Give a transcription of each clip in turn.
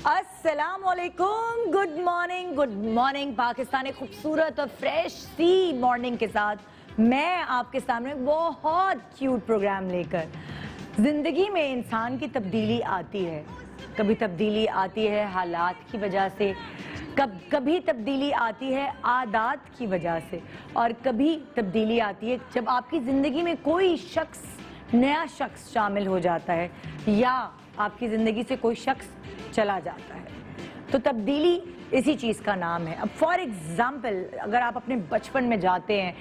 السلام علیکم، good morning Pakistan, ایک خوبصورت اور فریش سی مارننگ کے ساتھ میں آپ کے سامنے بہت کیوٹ پروگرام لے کر. زندگی میں انسان کی تبدیلی آتی ہے، کبھی تبدیلی آتی ہے حالات کی وجہ سے، کبھی تبدیلی آتی ہے عادات کی وجہ سے، اور کبھی تبدیلی آتی ہے جب آپ کی زندگی میں کوئی نیا شخص شامل ہو جاتا ہے یا آپ کی زندگی سے کوئی شخص چلا جاتا ہے. تو تبدیلی اسی چیز کا نام ہے. اب فار ایگزامپل اگر آپ اپنے بچپن میں جاتے ہیں،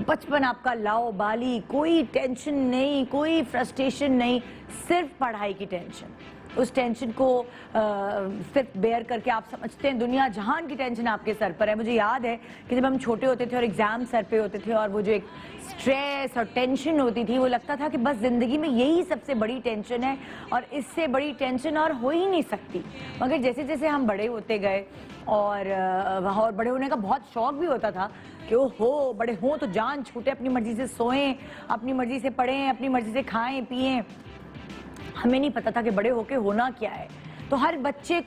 بچپن آپ کا لاؤ بالی، کوئی ٹینشن نہیں، کوئی فرسٹریشن نہیں، صرف پڑھائی کی ٹینشن. اس ٹینشن کو صرف بیئر کر کے آپ سمجھتے ہیں دنیا جہان کی ٹینشن آپ کے سر پر ہے. مجھے یاد ہے کہ جب ہم چھوٹے ہوتے تھے اور ایگزام سر پہ ہوتے تھے اور وہ جو ایک سٹریس اور ٹینشن ہوتی تھی، وہ لگتا تھا کہ بس زندگی میں یہی سب سے بڑی ٹینشن ہے اور اس سے بڑی ٹینشن اور ہو ہی نہیں سکتی. مگر جیسے جیسے ہم بڑے ہوتے گئے اور بڑے ہونے کا بہت شوق بھی ہوتا تھا کہ بڑے ہوں تو جان چھوٹے، اپنی مرضی سے سوئیں، اپنی مرضی سے پڑھیں، اپنی مرضی سے کھائیں پئیں. ہمیں نہیں پتا تھا کہ بڑے ہو کے ہونا کیا ہے. تو ہر بچے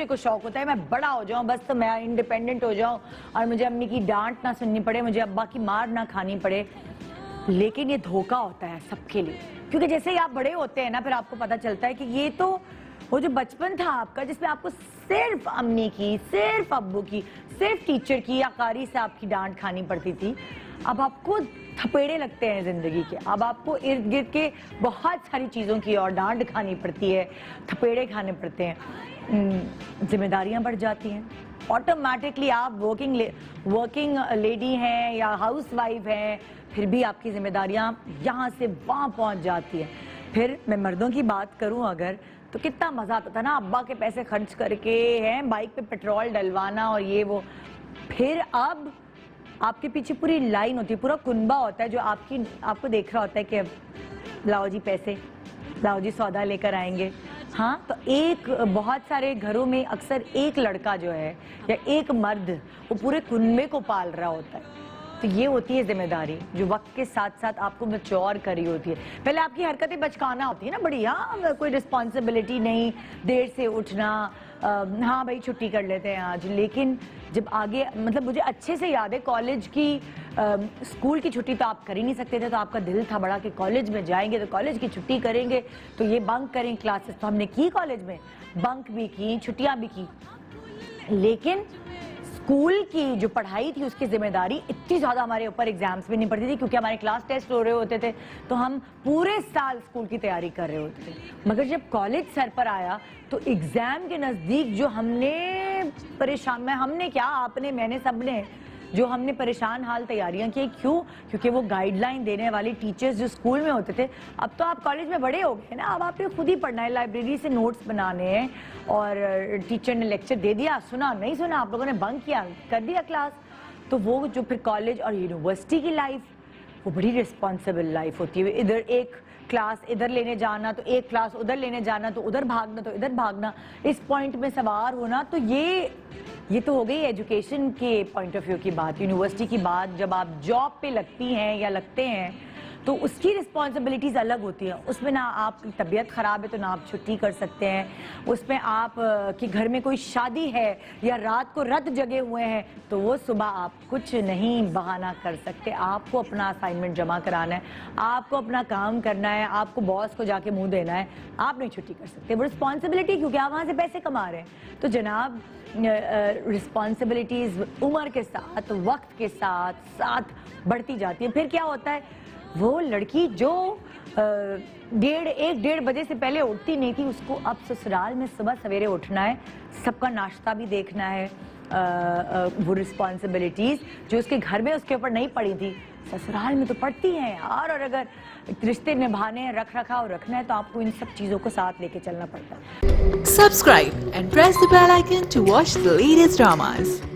کو شوق ہوتا ہے میں بڑا ہو جاؤں، بس تو میں انڈیپینڈنٹ ہو جاؤں اور مجھے امی کی ڈانٹ نہ سننی پڑے، مجھے ابا کی مار نہ کھانی پڑے. لیکن یہ دھوکہ ہوتا ہے سب کے لیے، کیونکہ جیسے ہی آپ بڑے ہوتے ہیں نا، پھر آپ کو پتا چلتا ہے کہ یہ تو وہ جو بچپن تھا آپ کا، جس میں آپ کو صرف امی کی، صرف ابو کی، صرف ٹیچر کی یا قاری سے آپ کی ڈانٹ کھانی پڑتی تھی، اب آپ کو تھپیڑے لگتے ہیں زندگی کے. اب آپ کو ارد گرد کے بہت ساری چیزوں کی اور ڈانٹ کھانی پڑتی ہے، تھپیڑے کھانے پڑتے ہیں. ذمہ داریاں بڑھ جاتی ہیں آٹومیٹکلی. آپ ورکنگ لیڈی ہیں یا ہاؤس وائف ہیں، پھر بھی آپ کی ذمہ داریاں یہاں سے وہاں پہنچ جاتی ہیں. پھر میں مردوں کی بات کروں اگر، تو کتنا مزہ آتا تھا نا ابا کے پیسے خرچ کر کے بائک پہ پیٹرول ڈلوانا اور یہ وہ. پھر اب آپ کے پیچھے پوری لائن ہوتی ہے، پورا کنبہ ہوتا ہے جو آپ کو دیکھ رہا ہوتا ہے کہ اب لاؤ جی پیسے، لاؤ جی سودا لے کر آئیں گے. ہاں، تو بہت سارے گھروں میں اکثر ایک لڑکا جو ہے یا ایک مرد وہ پورے کنبے کو پال رہا ہوتا ہے. تو یہ ہوتی ہے ذمہ داری جو وقت کے ساتھ ساتھ آپ کو میچور کری ہوتی ہے. پہلے آپ کی حرکتیں بچکانا ہوتی ہے نا بڑی، ہاں کوئی رسپانسبلٹی نہیں، دیر سے اٹھنا، ہاں بھائی چھٹی کر لیتے ہیں آج. لیکن جب آگے مطلب مجھے اچھے سے یاد ہے کالج کی، اسکول کی چھٹی تو آپ کر ہی نہیں سکتے تھے، تو آپ کا دل تھا بڑا کہ کالج میں جائیں گے تو کالج کی چھٹی کریں گے، تو یہ بنک کریں کلاسز. تو ہم نے کی کالج میں بنک بھی کی، چھٹیاں بھی کی. لیکن اسکول کی جو پڑھائی تھی اس کی ذمہ داری اتنی زیادہ ہمارے اوپر ایگزامز میں نہیں پڑتی تھی، کیونکہ ہمارے کلاس ٹیسٹ ہو رہے ہوتے تھے تو ہم پورے سال اسکول کی تیاری کر رہے ہوتے تھے. مگر جب کالج سر پر آیا تو ایگزام کے نزدیک جو ہم نے کیا، آپ نے، میں نے، سب نے جو ہم نے پریشان حال تیاریاں کی. کیوں؟ کیونکہ وہ گائیڈ لائن دینے والی ٹیچرز جو اسکول میں ہوتے تھے، اب تو آپ کالج میں بڑے ہو گئے نا، اب آپ نے خود ہی پڑھنا ہے، لائبریری سے نوٹس بنانے ہیں، اور ٹیچر نے لیکچر دے دیا، سنا نہیں سنا، آپ لوگوں نے بنک کیا، کر دیا کلاس. تو وہ جو پھر کالج اور یونیورسٹی کی لائف، وہ بڑی رسپانسبل لائف ہوتی ہے. ادھر ایک کلاس ادھر لینے جانا تو ایک کلاس ادھر لینے جانا، تو ادھر بھاگنا تو ادھر بھاگنا، اس پوائنٹ میں سوار ہونا. تو یہ تو ہو گئی ایجوکیشن کے پوائنٹ آف ویو کی بات. یونیورسٹی کی بات جب آپ جاب پہ لگتی ہیں یا لگتے ہیں تو اس کی رسپانسبلٹیز الگ ہوتی ہیں. اس میں نہ آپ کی طبیعت خراب ہے تو نہ آپ چھٹی کر سکتے ہیں، اس میں آپ کے گھر میں کوئی شادی ہے یا رات کو رت جگے ہوئے ہیں تو وہ صبح آپ کچھ نہیں بہانہ کر سکتے. آپ کو اپنا اسائنمنٹ جمع کرانا ہے، آپ کو اپنا کام کرنا ہے، آپ کو باس کو جا کے منہ دینا ہے، آپ نہیں چھٹی کر سکتے. وہ رسپانسبلٹی، کیونکہ آپ وہاں سے پیسے کما رہے ہیں. تو جناب رسپانسبلٹیز عمر کے ساتھ، وقت کے ساتھ بڑھتی جاتی ہے. پھر کیا ہوتا ہے، وہ لڑکی جو 1-1:30 بجے سے پہلے اٹھتی نہیں تھی، اس کو اب سسرال میں صبح سویرے اٹھنا ہے، سب کا ناشتہ بھی دیکھنا ہے. وہ رسپانسبلٹیز جو اس کے گھر میں اس کے اوپر نہیں پڑی تھی، سسرال میں تو پڑتی ہیں یار. اور اگر رشتے نبھانے ہیں، رکھ رکھاؤ رکھنا ہے، تو آپ کو ان سب چیزوں کو ساتھ لے کے چلنا پڑتا ہے. Subscribe and press the bell icon to watch the latest dramas.